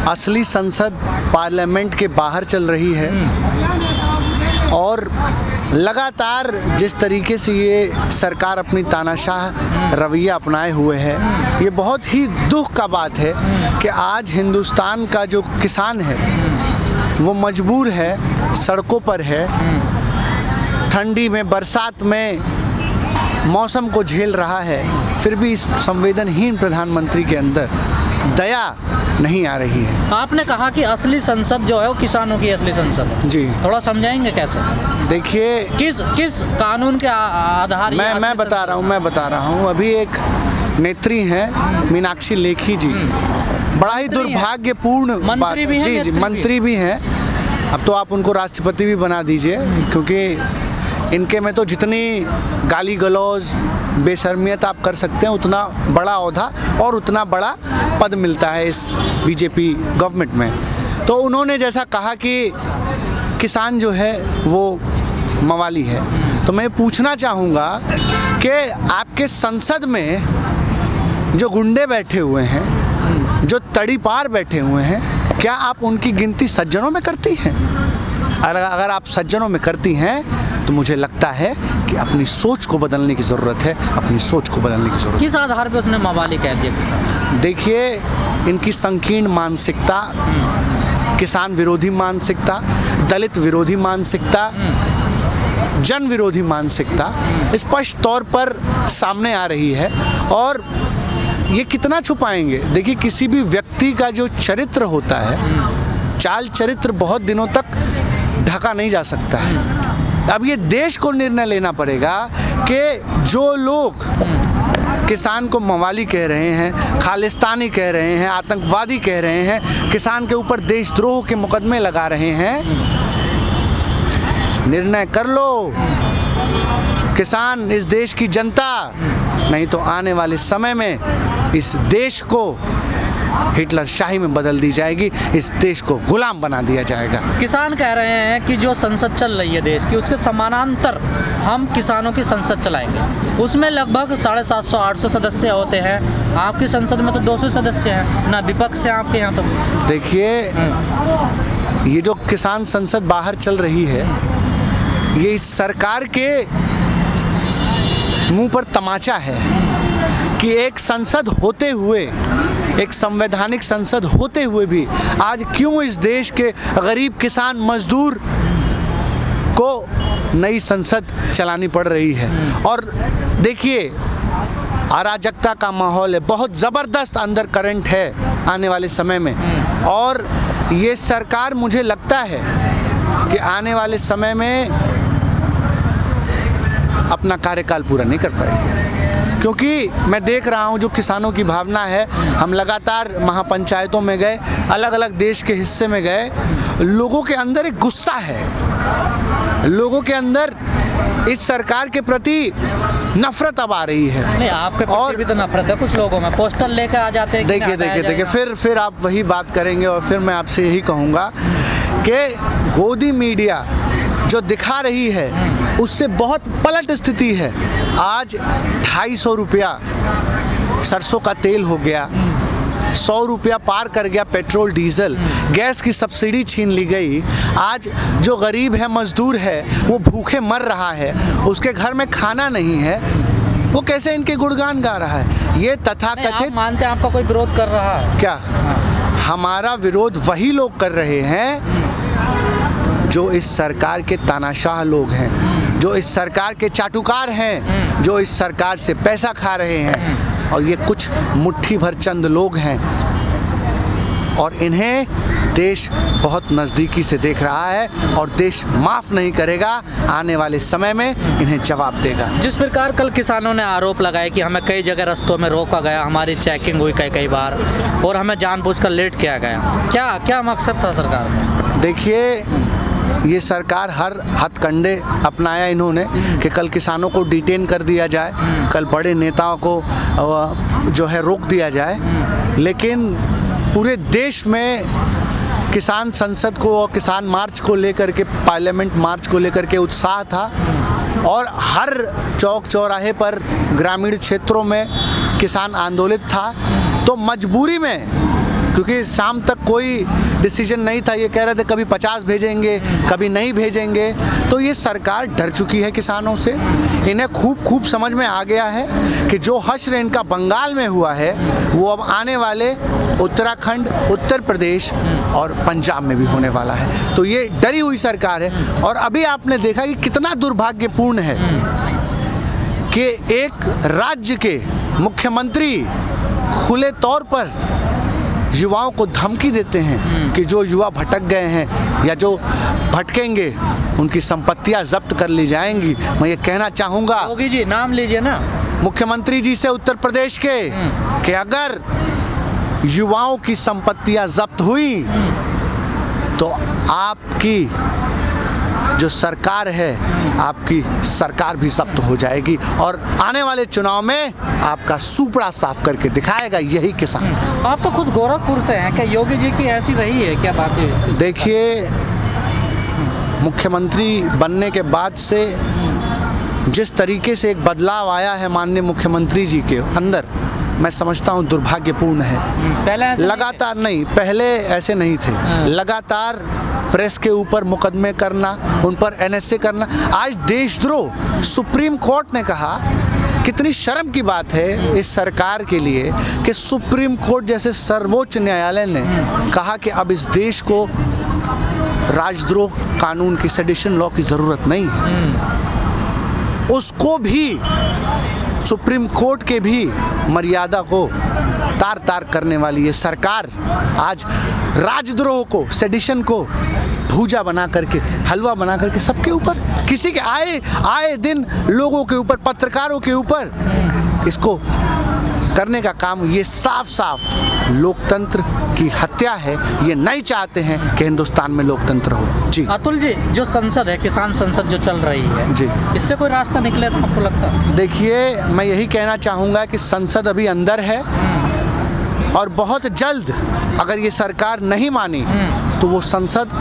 असली संसद पार्लियामेंट के बाहर चल रही है और लगातार जिस तरीके से ये सरकार अपनी तानाशाह रवैया अपनाए हुए है, ये बहुत ही दुख का बात है कि आज हिंदुस्तान का जो किसान है वो मजबूर है, सड़कों पर है, ठंडी में, बरसात में मौसम को झेल रहा है, फिर भी इस संवेदनहीन प्रधानमंत्री के अंदर दया नहीं आ रही है। आपने कहा कि असली संसद जो है वो किसानों की असली संसद है। जी, थोड़ा समझाएंगे कैसे? देखिए, किस कानून के आधार मैं बता रहा हूँ। अभी एक नेत्री हैं मीनाक्षी लेखी जी, बड़ा ही दुर्भाग्यपूर्ण बात। जी, मंत्री भी हैं। अब तो आप उनको राष्ट्रपति भी बना दीजिए, क्योंकि इनके में तो जितनी गाली गलौज बेशर्मियत आप कर सकते हैं उतना बड़ा ओहदा और उतना बड़ा पद मिलता है इस बीजेपी गवर्नमेंट में। तो उन्होंने जैसा कहा कि किसान जो है वो मवाली है, तो मैं पूछना चाहूँगा कि आपके संसद में जो गुंडे बैठे हुए हैं, जो तड़ीपार बैठे हुए हैं, क्या आप उनकी गिनती सज्जनों में करती हैं? अगर आप सज्जनों में करती हैं तो मुझे लगता है कि अपनी सोच को बदलने की ज़रूरत है, अपनी सोच को बदलने की ज़रूरत है। किस आधार पे उसने मवाली कह दिया किसान? देखिए, इनकी संकीर्ण मानसिकता, किसान विरोधी मानसिकता, दलित विरोधी मानसिकता, जन विरोधी मानसिकता स्पष्ट तौर पर सामने आ रही है और ये कितना छुपाएंगे? देखिए, किसी भी व्यक्ति का जो चरित्र होता है, चाल चरित्र बहुत दिनों तक ढका नहीं जा सकता है। अब ये देश को निर्णय लेना पड़ेगा कि जो लोग किसान को मवाली कह रहे हैं, खालिस्तानी कह रहे हैं, आतंकवादी कह रहे हैं, किसान के ऊपर देशद्रोह के मुकदमे लगा रहे हैं, निर्णय कर लो किसान, इस देश की जनता, नहीं तो आने वाले समय में इस देश को हिटलर शाही में बदल दी जाएगी, इस देश को गुलाम बना दिया जाएगा। किसान कह रहे हैं कि जो संसद चल रही है देश की, उसके समानांतर हम किसानों की संसद चलाएंगे। उसमें लगभग 750-800 सदस्य होते हैं। आपकी संसद में तो 200 सदस्य हैं, ना विपक्ष है आपके यहाँ। तो देखिए, ये जो किसान संसद बाहर चल रही है, ये इस सरकार के मुंह पर तमाचा है कि एक संसद होते हुए, एक संवैधानिक संसद होते हुए भी आज क्यों इस देश के गरीब किसान मजदूर को नई संसद चलानी पड़ रही है। और देखिए, अराजकता का माहौल है, बहुत ज़बरदस्त अंदर करंट है आने वाले समय में, और ये सरकार मुझे लगता है कि आने वाले समय में अपना कार्यकाल पूरा नहीं कर पाएगी, क्योंकि मैं देख रहा हूँ जो किसानों की भावना है। हम लगातार महापंचायतों में गए, अलग अलग देश के हिस्से में गए, लोगों के अंदर एक गुस्सा है, लोगों के अंदर इस सरकार के प्रति नफरत अब आ रही है। नहीं, आपके प्रति भी तो नफरत है कुछ लोगों में, पोस्टर लेकर आ जाते हैं। देखिए, फिर आप वही बात करेंगे और फिर मैं आपसे यही कहूँगा कि गोदी मीडिया जो दिखा रही है उससे बहुत पलट स्थिति है। आज 250 रुपया सरसों का तेल हो गया, 100 रुपया पार कर गया पेट्रोल डीजल, गैस की सब्सिडी छीन ली गई। आज जो गरीब है, मजदूर है, वो भूखे मर रहा है, उसके घर में खाना नहीं है, वो कैसे इनके गुणगान गा रहा है? ये तथाकथित, आप मानते हैं आपका कोई विरोध कर रहा है क्या? हमारा विरोध वही लोग कर रहे हैं जो इस सरकार के तानाशाह लोग हैं, जो इस सरकार के चाटुकार हैं, जो इस सरकार से पैसा खा रहे हैं, और ये कुछ मुट्ठी भर चंद लोग हैं, और इन्हें देश बहुत नज़दीकी से देख रहा है और देश माफ़ नहीं करेगा। आने वाले समय में इन्हें जवाब देगा। जिस प्रकार कल किसानों ने आरोप लगाया कि हमें कई जगह रस्तों में रोका गया, हमारी चेकिंग हुई कई बार और हमें जानबूझकर लेट किया गया, क्या मकसद था सरकार का? देखिए, ये सरकार हर हथकंडे अपनाया इन्होंने कि कल किसानों को डिटेन कर दिया जाए, कल बड़े नेताओं को जो है रोक दिया जाए, लेकिन पूरे देश में किसान संसद को और किसान मार्च को लेकर के, पार्लियामेंट मार्च को लेकर के उत्साह था, और हर चौक चौराहे पर ग्रामीण क्षेत्रों में किसान आंदोलित था। तो मजबूरी में क्योंकि शाम तक कोई डिसीजन नहीं था। ये कह रहे थे कभी 50 भेजेंगे, कभी नहीं भेजेंगे। तो ये सरकार डर चुकी है किसानों से। इन्हें खूब समझ में आ गया है कि जो हश्र इनका बंगाल में हुआ है वो अब आने वाले उत्तराखंड, उत्तर प्रदेश और पंजाब में भी होने वाला है। तो ये डरी हुई सरकार है। और अभी आपने देखा कि कितना दुर्भाग्यपूर्ण है कि एक राज्य के मुख्यमंत्री खुले तौर पर युवाओं को धमकी देते हैं कि जो युवा भटक गए हैं या जो भटकेंगे उनकी संपत्तियां जब्त कर ली जाएंगी। मैं ये कहना चाहूँगा, योगी जी नाम लीजिए ना, मुख्यमंत्री जी से उत्तर प्रदेश के, कि अगर युवाओं की संपत्तियां जब्त हुई तो आपकी जो सरकार है, आपकी सरकार भी जब्त हो जाएगी और आने वाले चुनाव में आपका सुपड़ा साफ करके दिखाएगा यही किसान। आप तो खुद गोरखपुर से हैं, क्या योगी जी की ऐसी रही है क्या बातें? देखिए, मुख्यमंत्री बनने के बाद से जिस तरीके से एक बदलाव आया है माननीय मुख्यमंत्री जी के अंदर, मैं समझता हूँ दुर्भाग्यपूर्ण है। पहले ऐसे लगातार नहीं, पहले ऐसे नहीं थे। लगातार प्रेस के ऊपर मुकदमे करना, उन पर NSA करना। आज देशद्रोह सुप्रीम कोर्ट ने कहा, कितनी शर्म की बात है इस सरकार के लिए कि सुप्रीम कोर्ट जैसे सर्वोच्च न्यायालय ने कहा कि अब इस देश को राजद्रोह कानून की, सेडिशन लॉ की ज़रूरत नहीं है। उसको भी, सुप्रीम कोर्ट के भी मर्यादा को तार तार करने वाली ये सरकार आज राजद्रोह को, सेडिशन को भूजा बना करके, हलवा बना करके सबके ऊपर, किसी के आए दिन लोगों के ऊपर, पत्रकारों के ऊपर इसको करने का काम, ये साफ साफ लोकतंत्र की हत्या है। ये नहीं चाहते हैं कि हिंदुस्तान में लोकतंत्र हो। जी अतुल जी, जो संसद है, किसान संसद जो चल रही है जी, इससे कोई रास्ता निकले तो आपको लगता है? देखिए, मैं यही कहना चाहूँगा कि संसद अभी अंदर है और बहुत जल्द अगर ये सरकार नहीं मानी तो वो संसद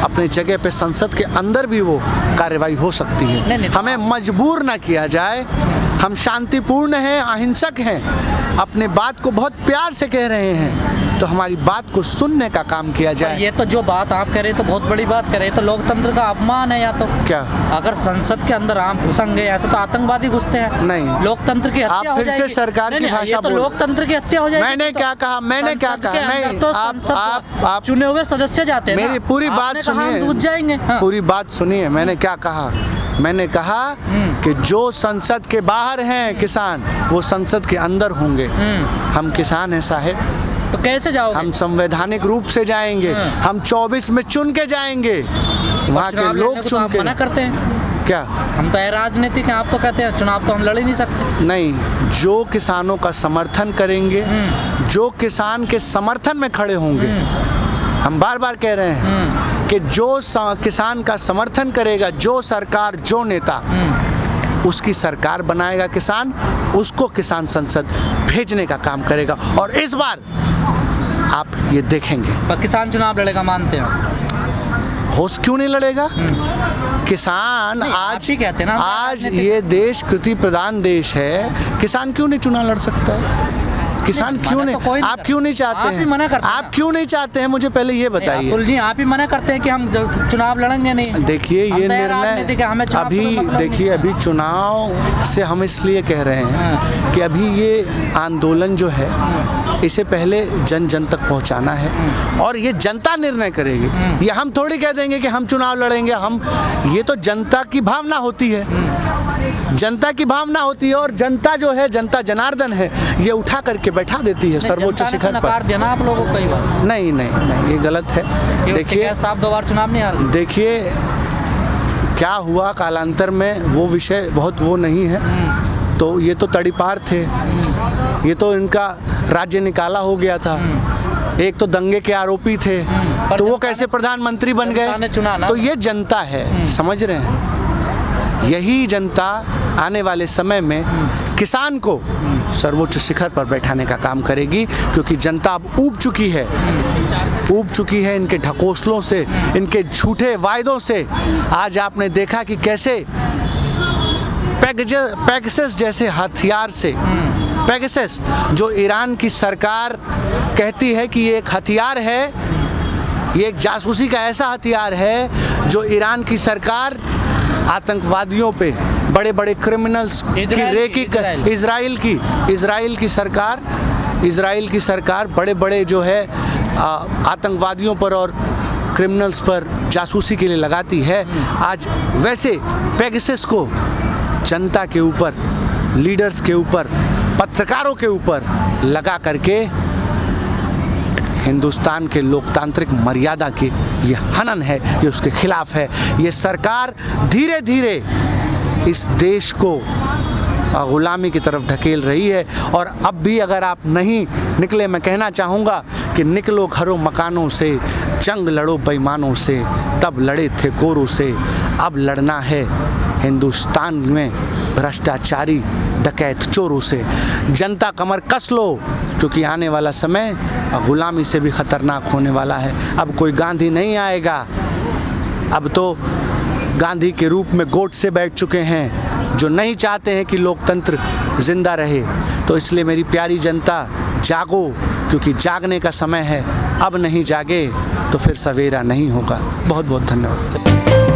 अपने जगह पे, संसद के अंदर भी वो कार्रवाई हो सकती है। नहीं, हमें मजबूर ना किया जाए। हम शांतिपूर्ण हैं, अहिंसक हैं, अपने बात को बहुत प्यार से कह रहे हैं, तो हमारी बात को सुनने का काम किया जाए। ये तो जो बात आप कह रहे हैं तो बहुत बड़ी बात कर रहे हैं, तो लोकतंत्र का अपमान है। या तो क्या अगर संसद के अंदर आम घुसेंगे, ऐसे तो आतंकवादी घुसते हैं। नहीं, लोकतंत्र की हत्या आप हो फिर जाएगी। से सरकार की भाषा तो लोकतंत्र की हत्या हो जाएगी। मैंने क्या कहा? मैंने क्या कहा? नहीं, तो आप चुने हुए सदस्य जाते हैं। मेरी पूरी बात सुनिए, जाएंगे पूरी बात सुनिए। मैंने क्या कहा? मैंने कहा कि जो संसद के बाहर हैं किसान, वो संसद के अंदर होंगे। हम किसान हैं साहेब, तो कैसे जाओगे? हम संवैधानिक रूप से जाएंगे। हम 24 में चुन के जाएंगे, वहाँ के लोग चुन के। मना करते हैं क्या? हम तो राजनीतिक हैं, आप तो कहते हैं चुनाव तो हम लड़ ही नहीं सकते। नहीं, जो किसानों का समर्थन करेंगे, जो किसान के समर्थन में खड़े होंगे, हम बार बार कह रहे हैं कि जो किसान का समर्थन करेगा, जो सरकार, जो नेता, उसकी सरकार बनाएगा किसान, उसको किसान संसद भेजने का काम करेगा। और इस बार आप ये देखेंगे। पर किसान चुनाव लड़ेगा, मानते हैं? होश क्यों नहीं लड़ेगा? किसान आज कहते हैं ना, आज ये देश कृषि प्रधान देश है, किसान क्यों नहीं चुनाव लड़ सकता है? किसान क्यों नहीं? आप क्यों नहीं चाहते हैं? आप क्यों नहीं चाहते हैं? मुझे पहले ये बताइए। अतुल जी, आप ही मना करते हैं कि हम चुनाव लड़ेंगे नहीं। देखिए, ये निर्णय अभी चुनाव से हम इसलिए कह रहे हैं कि अभी ये आंदोलन जो है, इसे पहले जन जन तक पहुंचाना है और ये जनता निर्णय करेगी। ये हम थोड़ी कह देंगे कि हम चुनाव लड़ेंगे। ये तो जनता की भावना होती है, जनता की भावना होती है। और जनता जो है, जनता जनार्दन है, ये उठा करके बैठा देती है सर्वोच्च शिखर पर। देना आप लोगों को कई बार। नहीं नहीं नहीं, ये गलत है। देखिए, साहब 2 बार चुनाव नहीं हार। देखिए क्या हुआ कालांतर में, वो विषय बहुत वो नहीं है। तो ये तो तड़ीपार थे, ये तो इनका राज्य निकाला हो गया था। एक तो दंगे के आरोपी थे, तो वो कैसे प्रधानमंत्री बन गए? तो ये जनता है, समझ रहे हैं? यही जनता आने वाले समय में किसान को सर्वोच्च शिखर पर बैठाने का काम करेगी, क्योंकि जनता अब ऊब चुकी है इनके ढकोसलों से, इनके झूठे वायदों से। आज आपने देखा कि कैसे पेगासस जैसे हथियार से, पेगासस जो ईरान की सरकार कहती है कि ये एक हथियार है, ये एक जासूसी का ऐसा हथियार है जो ईरान की सरकार आतंकवादियों पे, बड़े बड़े क्रिमिनल्स की रेकी, इजराइल की सरकार बड़े बड़े जो है आतंकवादियों पर और क्रिमिनल्स पर जासूसी के लिए लगाती है। आज वैसे पेगासस को जनता के ऊपर, लीडर्स के ऊपर, पत्रकारों के ऊपर लगा करके हिंदुस्तान के लोकतांत्रिक मर्यादा की ये हनन है, ये उसके खिलाफ है। ये सरकार धीरे धीरे इस देश को गुलामी की तरफ ढकेल रही है। और अब भी अगर आप नहीं निकले, मैं कहना चाहूँगा कि निकलो घरों मकानों से, जंग लड़ो बेईमानों से, तब लड़े थे गोरों से, अब लड़ना है हिंदुस्तान में भ्रष्टाचारी डकैत चोरों से। जनता कमर कस लो, क्योंकि आने वाला समय गुलामी से भी ख़तरनाक होने वाला है। अब कोई गांधी नहीं आएगा, अब तो गांधी के रूप में गोडसे बैठ चुके हैं जो नहीं चाहते हैं कि लोकतंत्र जिंदा रहे। तो इसलिए मेरी प्यारी जनता, जागो, क्योंकि जागने का समय है। अब नहीं जागे तो फिर सवेरा नहीं होगा। बहुत बहुत धन्यवाद।